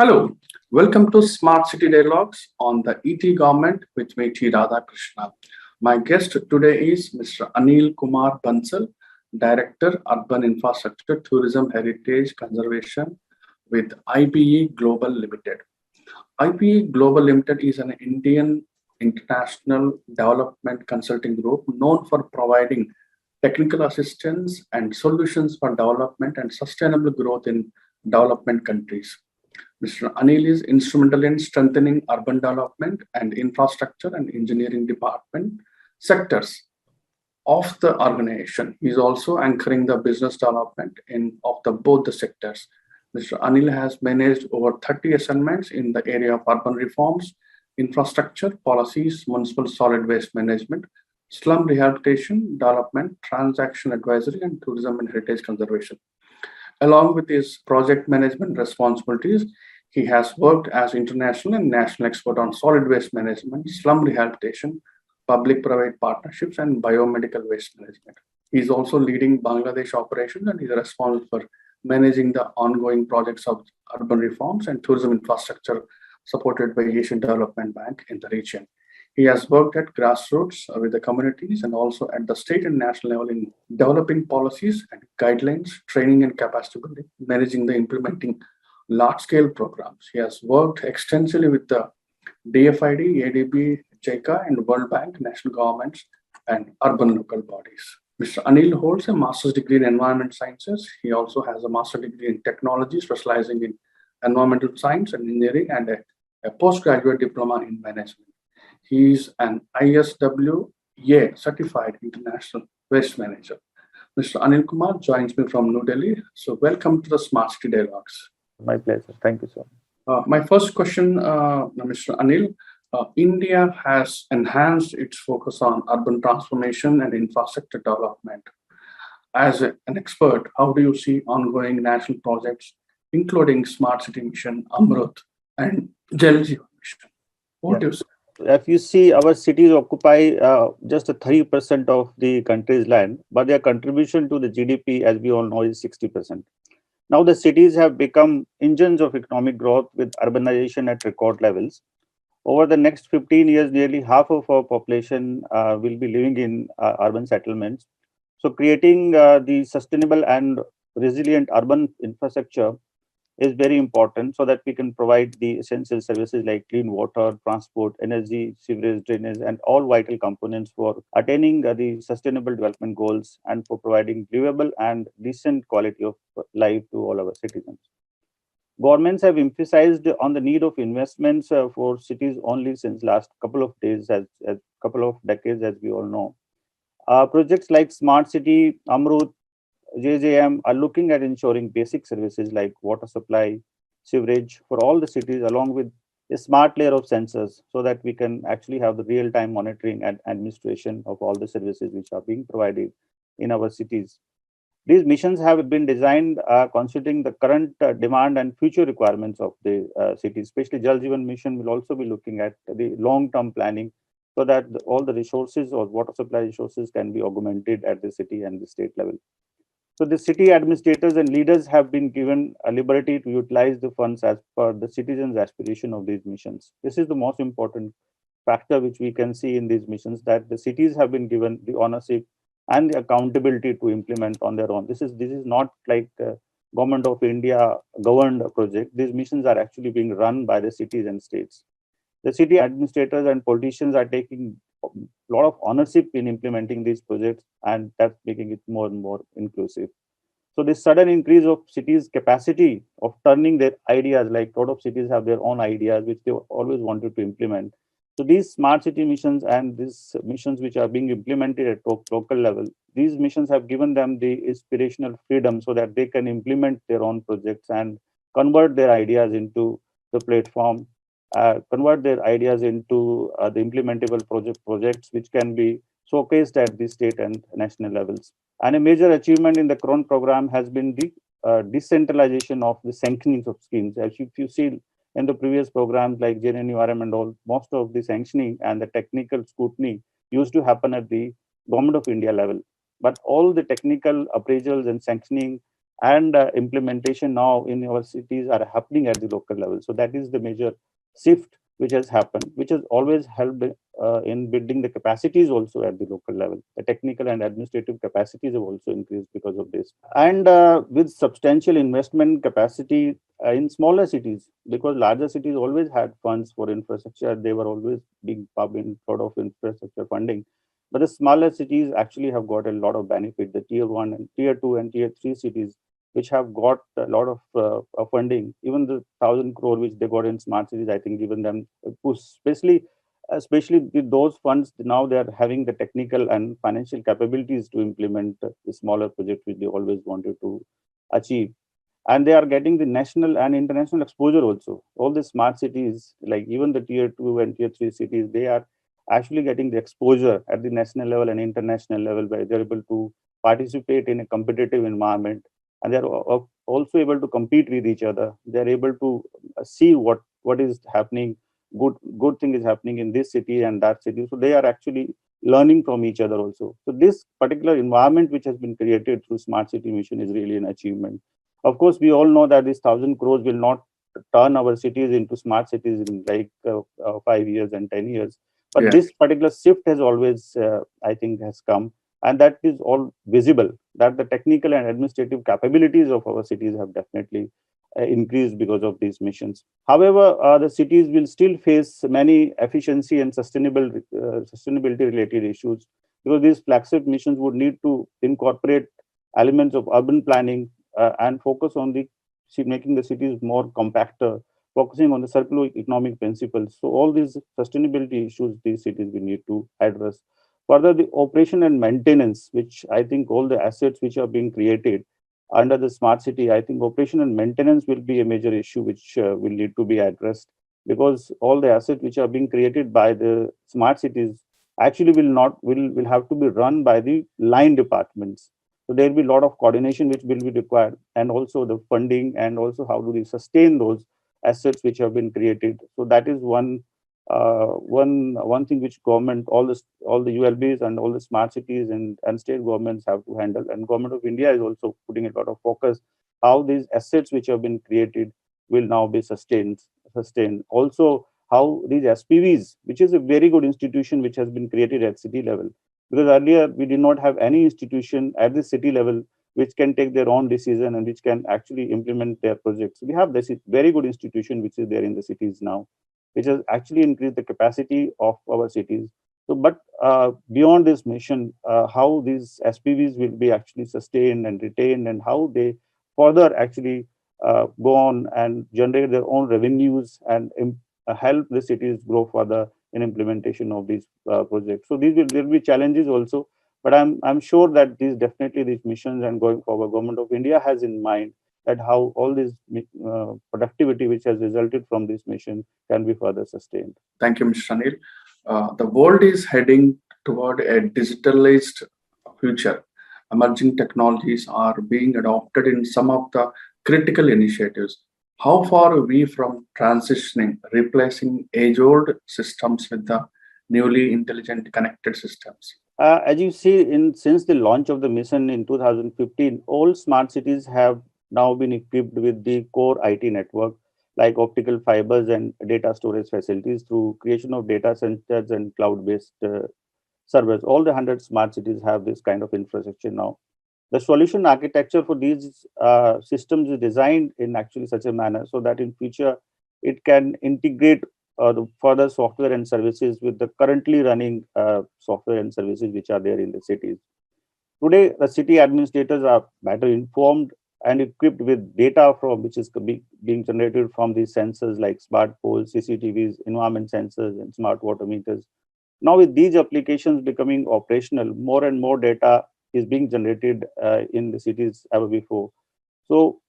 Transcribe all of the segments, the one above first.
Hello, welcome to Smart City Dialogues on the ETGovernment with me, T. Radhakrishna. My guest today is Mr. Anil Kumar Bansal, Director, Urban Infrastructure, Tourism, Heritage Conservation with IPE Global Limited. IPE Global Limited is an Indian international development consulting group known for providing technical assistance and solutions for development and sustainable growth in development countries. Mr. Anil is instrumental in strengthening urban development and infrastructure and engineering department sectors of the organization. He is also anchoring the business development of both the sectors. Mr. Anil has managed over 30 assignments in the area of urban reforms, infrastructure, policies, municipal solid waste management, slum rehabilitation, development, transaction advisory, and tourism and heritage conservation. Along with his project management responsibilities, he has worked as international and national expert on solid waste management, slum rehabilitation, public-private partnerships, and biomedical waste management. He is also leading Bangladesh operations and is responsible for managing the ongoing projects of urban reforms and tourism infrastructure supported by Asian Development Bank in the region. He has worked at grassroots with the communities and also at the state and national level in developing policies and guidelines, training and capacity building, managing the implementing large-scale programs. He has worked extensively with the DFID, ADB, JICA, and World Bank, national governments, and urban local bodies. Mr. Anil holds a master's degree in environment sciences. He also has a master's degree in technology, specializing in environmental science and engineering, and a postgraduate diploma in management. He is an ISWA certified international waste manager. Mr. Anil Kumar joins me from New Delhi. So welcome to the Smart City Dialogues. My pleasure. Thank you so much. My first question, Mr. Anil, India has enhanced its focus on urban transformation and infrastructure development. As an expert, how do you see ongoing national projects, including Smart City Mission, Amrut, and Jal Jeevan Mission? What do you say? If you see, our cities occupy just 3% of the country's land, but their contribution to the GDP, as we all know, is 60%. Now, the cities have become engines of economic growth with urbanization at record levels. Over the next 15 years, nearly half of our population will be living in urban settlements. So creating the sustainable and resilient urban infrastructure is very important so that we can provide the essential services like clean water, transport, energy, sewerage, drainage, and all vital components for attaining the sustainable development goals and for providing livable and decent quality of life to all our citizens. Governments have emphasized on the need of investments for cities only since last couple of days, as couple of decades, as we all know. Projects like Smart City, Amrut, JJM are looking at ensuring basic services like water supply, sewerage for all the cities, along with a smart layer of sensors so that we can actually have the real-time monitoring and administration of all the services which are being provided in our cities. These missions have been designed considering the current demand and future requirements of the cities. Especially Jal Jeevan Mission will also be looking at the long-term planning so that all the resources or water supply resources can be augmented at the city and the state level. So the city administrators and leaders have been given a liberty to utilize the funds as per the citizens' aspiration of these missions. This is the most important factor which we can see in these missions, that the cities have been given the ownership and the accountability to implement on their own. This is not like Government of India governed project. These missions are actually being run by the cities and states. The city administrators and politicians are taking a lot of ownership in implementing these projects, and that's making it more and more inclusive. So this sudden increase of cities' capacity of turning their ideas, like a lot of cities have their own ideas which they always wanted to implement. So these smart city missions and these missions which are being implemented at local level, these missions have given them the inspirational freedom so that they can implement their own projects and convert their ideas into the platform, convert their ideas into the implementable projects which can be showcased at the state and national levels. And a major achievement in the current program has been the decentralization of the sanctioning of schemes. As if you see in the previous programs like JNNURM and all, most of the sanctioning and the technical scrutiny used to happen at the Government of India level. But all the technical appraisals and sanctioning and implementation now in our cities are happening at the local level. So that is the major shift which has happened, which has always helped in building the capacities also at the local level. The technical and administrative capacities have also increased because of this. And with substantial investment capacity in smaller cities, because larger cities always had funds for infrastructure, they were always being pumped in sort of infrastructure funding. But the smaller cities actually have got a lot of benefit. The tier 1 and tier 2 and tier 3 cities, which have got a lot of funding, even the 1,000 crore which they got in smart cities, I think given them a push, especially with those funds. Now they are having the technical and financial capabilities to implement the smaller projects which they always wanted to achieve. And they are getting the national and international exposure also. All the smart cities, like even the tier 2 and tier 3 cities, they are actually getting the exposure at the national level and international level, where they're able to participate in a competitive environment, and they're also able to compete with each other. They're able to see what is happening, good thing is happening in this city and that city. So they are actually learning from each other also. So this particular environment which has been created through Smart City Mission is really an achievement. Of course, we all know that this 1,000 crores will not turn our cities into smart cities in like 5 years and 10 years. But Yes. this particular shift has always, I think, has come, and that is all visible. That the technical and administrative capabilities of our cities have definitely increased because of these missions. However, the cities will still face many efficiency and sustainability related issues, because these flagship missions would need to incorporate elements of urban planning and focus on the making the cities more compactor, focusing on the circular economic principles. So all these sustainability issues these cities will need to address. Further, the operation and maintenance, which I think all the assets which are being created under the smart city, I think operation and maintenance will be a major issue which will need to be addressed, because all the assets which are being created by the smart cities actually will have to be run by the line departments. So there will be a lot of coordination which will be required, and also the funding, and also how do we sustain those assets which have been created. So that is one thing which government, all the ULBs and all the smart cities and state governments have to handle. And Government of India is also putting a lot of focus how these assets which have been created will now be sustained. Also, how these SPVs, which is a very good institution which has been created at city level, because earlier we did not have any institution at the city level which can take their own decision and which can actually implement their projects. We have this very good institution which is there in the cities now, which has actually increased the capacity of our cities. So, but beyond this mission, how these SPVs will be actually sustained and retained, and how they further actually go on and generate their own revenues and help the cities grow further in implementation of these projects. So there will be challenges also, but I'm sure that these missions and going forward, Government of India has in mind that how all this productivity which has resulted from this mission can be further sustained. Thank you, Mr. Anil. The world is heading toward a digitalized future. Emerging technologies are being adopted in some of the critical initiatives. How far are we from transitioning, replacing age-old systems with the newly intelligent connected systems? As you see, since the launch of the mission in 2015, all smart cities have now been equipped with the core IT network, like optical fibers and data storage facilities, through creation of data centers and cloud-based servers. All the 100 smart cities have this kind of infrastructure now. The solution architecture for these systems is designed in actually such a manner so that in future it can integrate the further software and services with the currently running software and services which are there in the cities. Today, the city administrators are better informed and equipped with data from which is being generated from these sensors like smart poles, CCTVs, environment sensors, and smart water meters. Now, with these applications becoming operational, more and more data is being generated in the cities ever before. So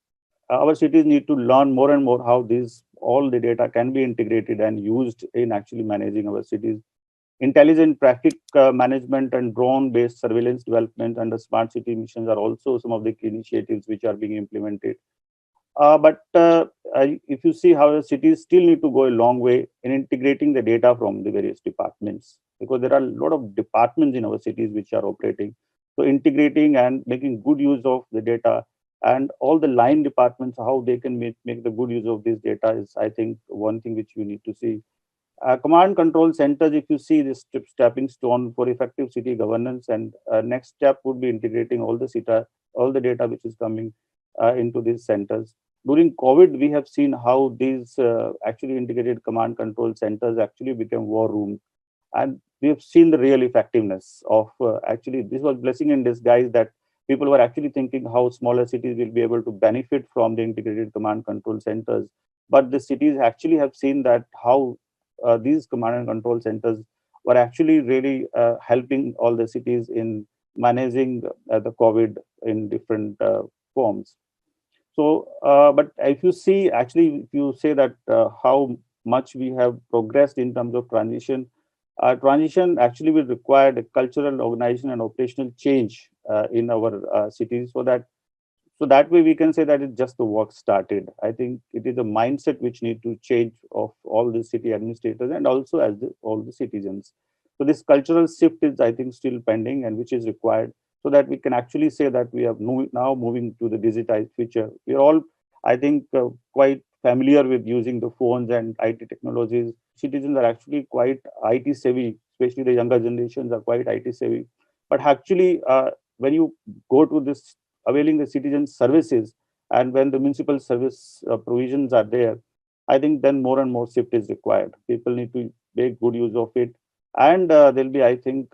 our cities need to learn more and more how all the data can be integrated and used in actually managing our cities. Intelligent traffic management and drone-based surveillance development under smart city missions are also some of the key initiatives which are being implemented. If you see how the cities still need to go a long way in integrating the data from the various departments, because there are a lot of departments in our cities which are operating. So integrating and making good use of the data and all the line departments, how they can make the good use of this data is, I think, one thing which we need to see. Command control centers, if you see this stepping stone for effective city governance, and next step would be integrating all the data which is coming into these centers. During COVID, we have seen how these actually integrated command control centers actually became war rooms, and we have seen the real effectiveness of actually this was blessing in disguise, that people were actually thinking how smaller cities will be able to benefit from the integrated command control centers, but the cities actually have seen that how these command and control centers were actually really helping all the cities in managing the COVID in different forms. So, but if you see, actually, if you say that how much we have progressed in terms of transition actually will require a cultural, organization, and operational change in our cities, so that way we can say that it's just the work started. I think it is a mindset which need to change of all the city administrators and also as all the citizens. So this cultural shift is, I think, still pending, and which is required so that we can actually say that we are now moving to the digitized future. We are all, I think, quite familiar with using the phones and IT technologies. Citizens are actually quite IT savvy, especially the younger generations are quite IT savvy. But actually, when you go to this availing the citizen services, and when the municipal service provisions are there, I think then more and more shift is required. People need to make good use of it, and there'll be, I think,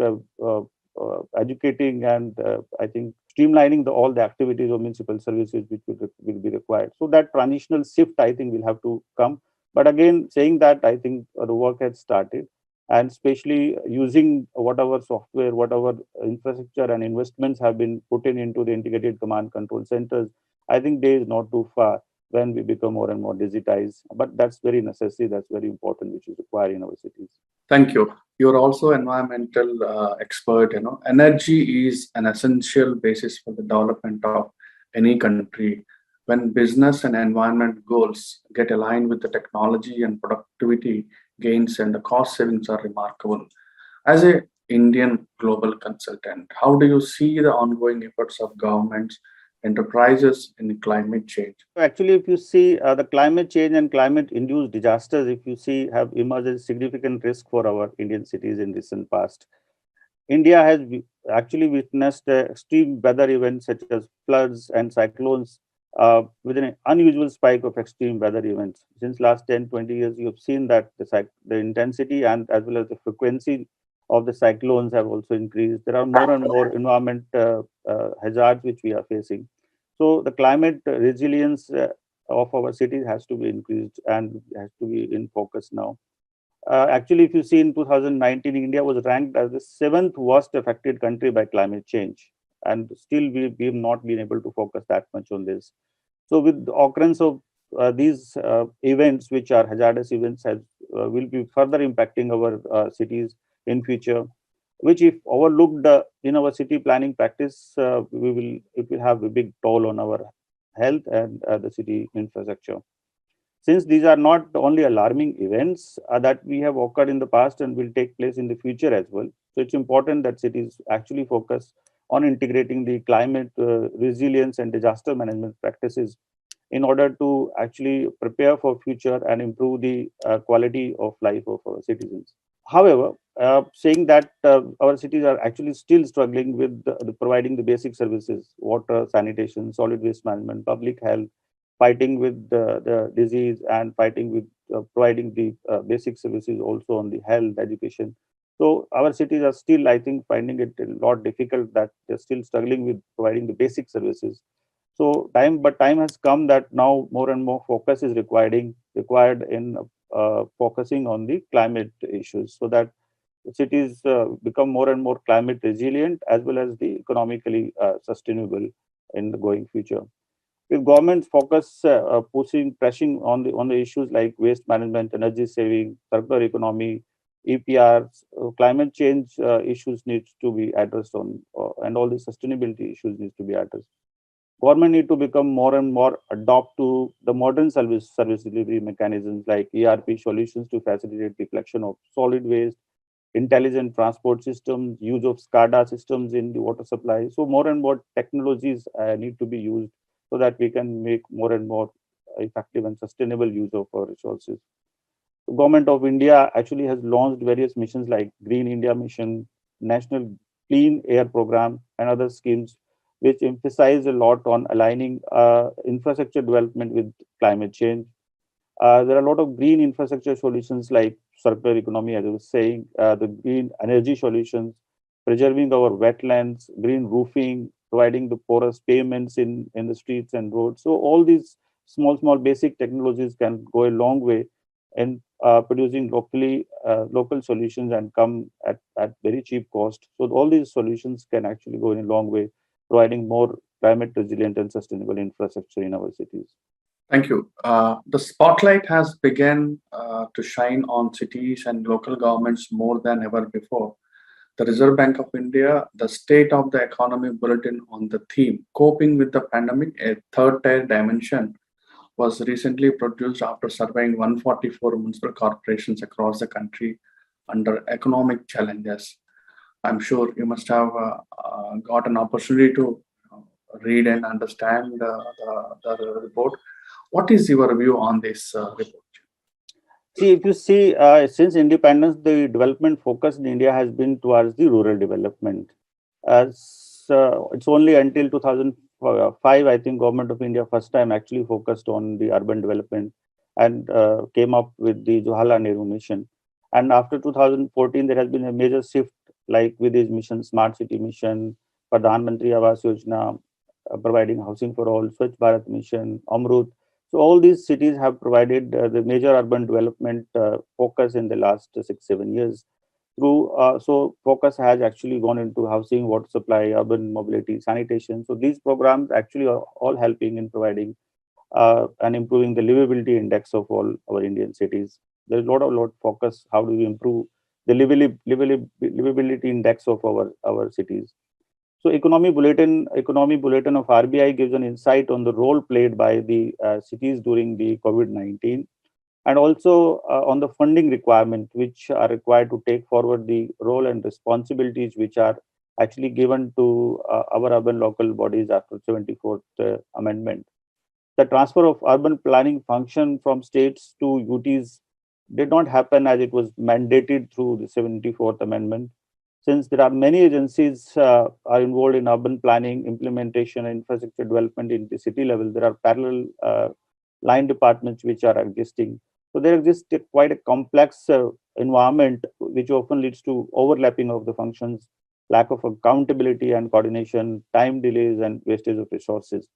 educating and I think streamlining all the activities of municipal services which will be required. So that transitional shift, I think, will have to come. But again, saying that, I think the work has started, and especially using whatever software, whatever infrastructure and investments have been put into the integrated command control centers, I think day is not too far when we become more and more digitized. But that's very necessary, that's very important, which is required in our cities. Thank you. You're also environmental expert. Energy is an essential basis for the development of any country. When business and environment goals get aligned with the technology and productivity gains, and the cost savings are remarkable. As a Indian global consultant, how do you see the ongoing efforts of governments, enterprises in climate change? Actually, if you see the climate change and climate induced disasters, if you see, have emerged as a significant risk for our Indian cities in recent past. India has actually witnessed extreme weather events such as floods and cyclones with an unusual spike of extreme weather events. Since last 10, 20 years, you have seen that the intensity and as well as the frequency of the cyclones have also increased. There are more and more environment hazards which we are facing. So the climate resilience of our cities has to be increased and has to be in focus now. Actually, if you see in 2019, India was ranked as the 7th worst affected country by climate change. And still, we have not been able to focus that much on this. So, with the occurrence of these events, which are hazardous events, will be further impacting our cities in future, which, if overlooked in our city planning practice, it will have a big toll on our health and the city infrastructure. Since these are not only alarming events that we have occurred in the past and will take place in the future as well, so it's important that cities actually focus on integrating the climate resilience and disaster management practices in order to actually prepare for future and improve the quality of life of our citizens. However, saying that our cities are actually still struggling with providing the basic services, water, sanitation, solid waste management, public health, fighting with the disease, and fighting with providing the basic services also on the health, education. So our cities are still, I think, finding it a lot difficult, that they're still struggling with providing the basic services. So time has come that now more and more focus is required in focusing on the climate issues, so that cities become more and more climate resilient as well as the economically sustainable in the going future. If governments focus pressing on the issues like waste management, energy saving, circular economy, EPRs, climate change issues needs to be addressed on, and all the sustainability issues needs to be addressed. Government need to become more and more adopt to the modern service delivery mechanisms like ERP solutions to facilitate the collection of solid waste, intelligent transport systems, use of SCADA systems in the water supply. So more and more technologies need to be used so that we can make more and more effective and sustainable use of our resources. The Government of India actually has launched various missions like Green India Mission, National Clean Air Program, and other schemes which emphasize a lot on aligning infrastructure development with climate change. There are a lot of green infrastructure solutions like circular economy, as I was saying, the green energy solutions, preserving our wetlands, green roofing, providing the porous pavements in the streets and roads. So all these small basic technologies can go a long way in producing local solutions and come at very cheap cost. So all these solutions can actually go in a long way, providing more climate resilient and sustainable infrastructure in our cities. Thank you. The spotlight has begun to shine on cities and local governments more than ever before. The Reserve Bank of India, the State of the Economy Bulletin on the theme Coping with the Pandemic, a third tier dimension, was recently produced after surveying 144 municipal corporations across the country under economic challenges. I'm sure you must have got an opportunity to read and understand the report. What is your view on this report? See, if you see, since independence, the development focus in India has been towards the rural development. It's only until 2005, I think, Government of India first time actually focused on the urban development and came up with the Jawaharlal Nehru mission. And after 2014, there has been a major shift, like with these missions, Smart City Mission, Pradhan Mantri Awas Yojana, providing housing for all, Swachh Bharat Mission, Amrut. So all these cities have provided the major urban development focus in the last 6-7 years. So focus has actually gone into housing, water supply, urban mobility, sanitation. So these programs actually are all helping in providing and improving the livability index of all our Indian cities. There's a lot of focus. How do we improve the livability index of our cities? So economy bulletin of RBI gives an insight on the role played by the cities during the COVID-19, and also on the funding requirement, which are required to take forward the role and responsibilities which are actually given to our urban local bodies after 74th Amendment. The transfer of urban planning function from states to UTs did not happen as it was mandated through the 74th Amendment. Since there are many agencies are involved in urban planning, implementation, and infrastructure development in the city level, there are parallel line departments which are existing. So there exists quite a complex environment which often leads to overlapping of the functions, lack of accountability and coordination, time delays, and wastage of resources.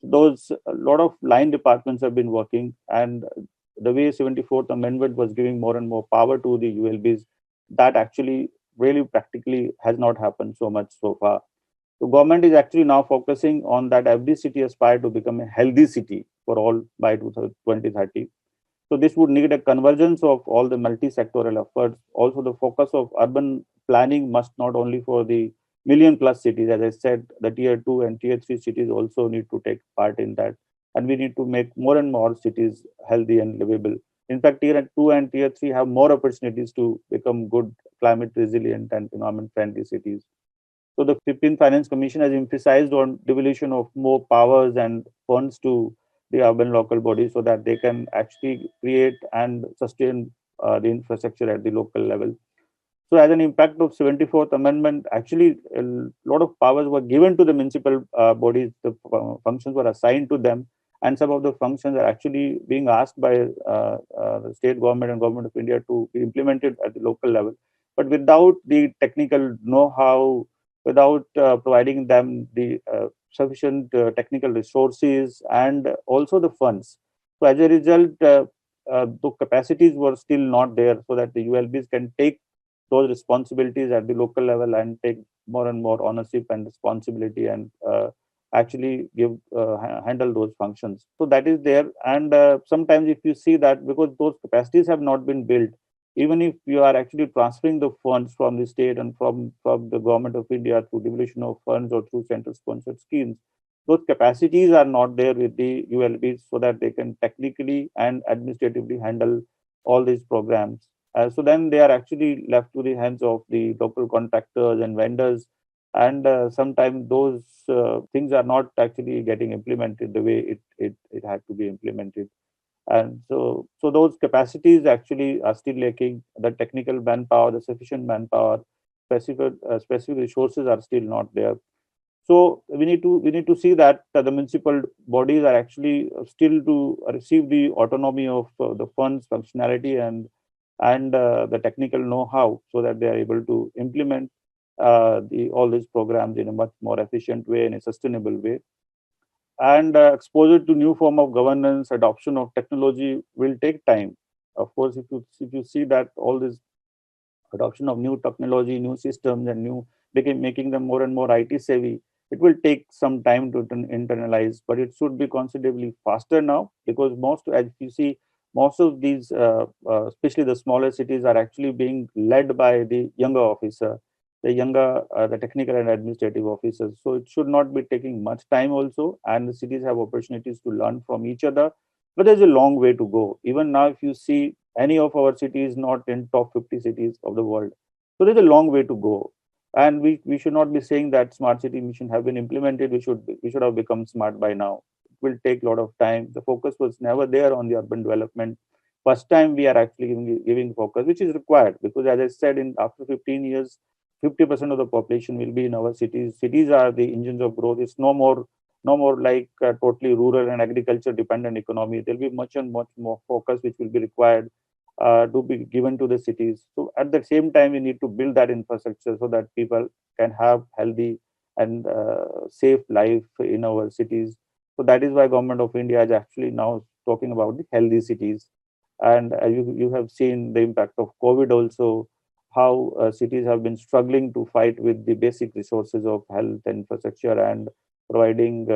Those a lot of line departments have been working, and the way 74th Amendment was giving more and more power to the ULBs, that actually really practically has not happened so much so far. The government is actually now focusing on that every city aspire to become a healthy city for all by 2030. So this would need a convergence of all the multi-sectoral efforts. Also, the focus of urban planning must not only for the million plus cities, as I said, the tier 2 and tier 3 cities also need to take part in that. And we need to make more and more cities healthy and livable. In fact, tier 2 and tier 3 have more opportunities to become good climate resilient and environment friendly cities. So the 15th Finance Commission has emphasized on devolution of more powers and funds to the urban local bodies so that they can actually create and sustain the infrastructure at the local level. So as an impact of 74th Amendment, actually a lot of powers were given to the municipal bodies, the functions were assigned to them, and some of the functions are actually being asked by the state government and government of India to be implemented at the local level. But without the technical know-how, without providing them the sufficient technical resources and also the funds. So as a result, the capacities were still not there so that the ULBs can take those responsibilities at the local level and take more and more ownership and responsibility and actually handle those functions. So that is there. And sometimes if you see that because those capacities have not been built, even if you are actually transferring the funds from the state and from the government of India through devolution of funds or through central sponsored schemes, those capacities are not there with the ULBs so that they can technically and administratively handle all these programs. So then they are actually left to the hands of the local contractors and vendors. and sometimes those things are not actually getting implemented the way it had to be implemented. And so those capacities actually are still lacking. The technical manpower, the sufficient manpower, specific resources are still not there. So we need to see that the municipal bodies are actually still to receive the autonomy of the funds functionality and the technical know-how, so that they are able to implement the all these programs in a much more efficient way, in a sustainable way. And exposure to new form of governance, adoption of technology will take time. Of course, if you see that all this adoption of new technology, new systems, and making them more and more IT savvy, it will take some time to internalize, but it should be considerably faster now, because as you see, most of these, especially the smaller cities, are actually being led by the younger officer, the technical and administrative officers. So it should not be taking much time also, and the cities have opportunities to learn from each other. But there's a long way to go. Even now, if you see, any of our cities not in top 50 cities of the world. So there's a long way to go. And we should not be saying that smart city mission have been implemented. We should have become smart by now. It will take a lot of time. The focus was never there on the urban development. First time we are actually giving focus, which is required, because as I said, in after 15 years, 50% of the population will be in our cities. Cities are the engines of growth. It's no more like a totally rural and agriculture dependent economy. There'll be much and much more focus which will be required to be given to the cities. So at the same time, we need to build that infrastructure so that people can have healthy and safe life in our cities. So that is why Government of India is actually now talking about the healthy cities. And you have seen the impact of COVID also, how cities have been struggling to fight with the basic resources of health and infrastructure and providing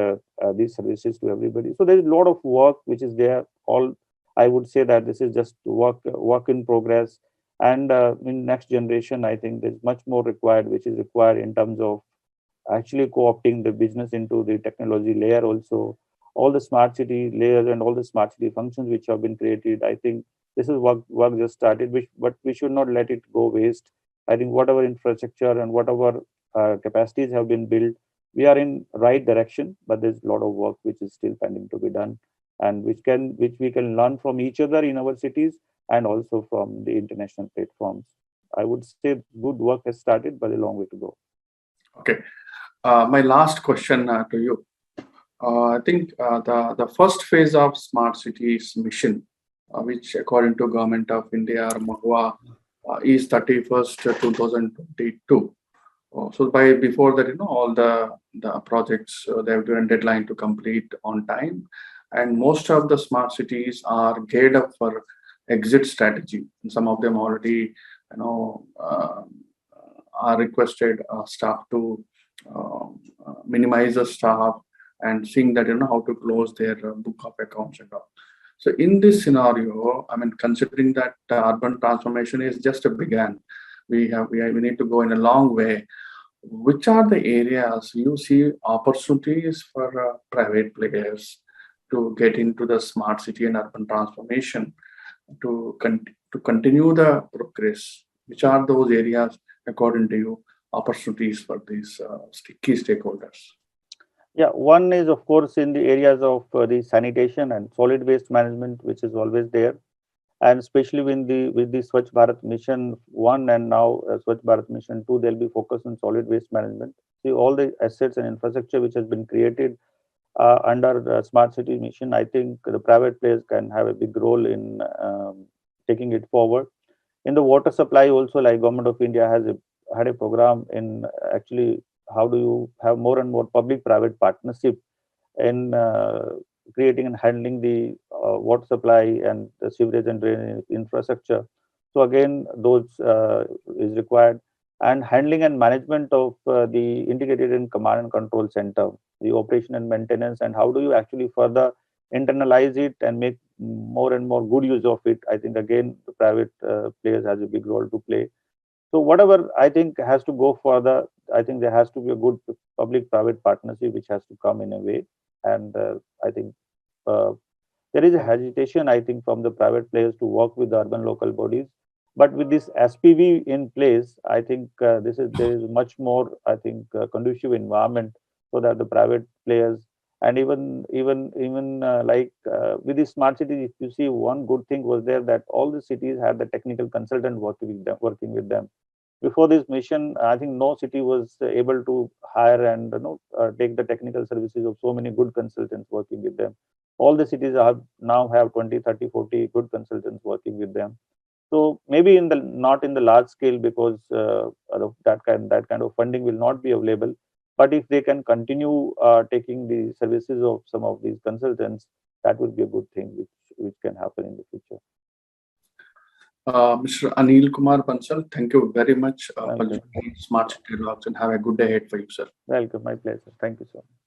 these services to everybody. So there is a lot of work which is there. All I would say that this is just work in progress. And in next generation, I think there's much more required, which is required in terms of actually co-opting the business into the technology layer also. All the smart city layers and all the smart city functions which have been created, I think this is work just started, but we should not let it go waste. I think whatever infrastructure and whatever capacities have been built, we are in right direction, but there's a lot of work which is still pending to be done, and which we can learn from each other in our cities and also from the international platforms. I would say good work has started, but a long way to go. Okay. My last question to you. I think the first phase of Smart Cities mission, which according to Government of India or MOHUA, is 31st 2022. So by before that, all the projects, they have given deadline to complete on time, and most of the smart cities are geared up for exit strategy. And some of them already, are requested staff to minimize the staff and seeing that how to close their book of accounts and all. So in this scenario, I mean, considering that urban transformation is just a began, we need to go in a long way. Which are the areas you see opportunities for private players to get into the smart city and urban transformation to continue the progress? Which are those areas, according to you, opportunities for these key stakeholders? Yeah, one is of course in the areas of the sanitation and solid waste management, which is always there, and especially with the Swachh Bharat Mission 1 and now Swachh Bharat Mission 2, they'll be focused on solid waste management. See, all the assets and infrastructure which has been created under the Smart City Mission, I think the private players can have a big role in taking it forward. In the water supply also, like Government of India had a program in actually how do you have more and more public-private partnership in creating and handling the water supply and the sewerage and drainage infrastructure. So again, those is required, and handling and management of the integrated and command and control center, the operation and maintenance, and how do you actually further internalize it and make more and more good use of it. I think again the private players has a big role to play. So whatever I think has to go further, I think there has to be a good public-private partnership which has to come in a way. And I think uh, there is a hesitation, I think, from the private players to work with the urban local bodies. But with this SPV in place, I think there is much more, I think, conducive environment so that the private players and with the smart cities, if you see, one good thing was there that all the cities had the technical consultant working with them. Before this mission, I think no city was able to hire and take the technical services of so many good consultants working with them. All the cities now have 20, 30, 40 good consultants working with them. So maybe not in the large scale, because that kind of funding will not be available. But if they can continue taking the services of some of these consultants, that will be a good thing which can happen in the future. Mr. Anil Kumar Bansal, thank you very much for Welcome. joining Smart City Dialogues, and have a good day ahead for you, sir. Welcome, my pleasure. Thank you so much.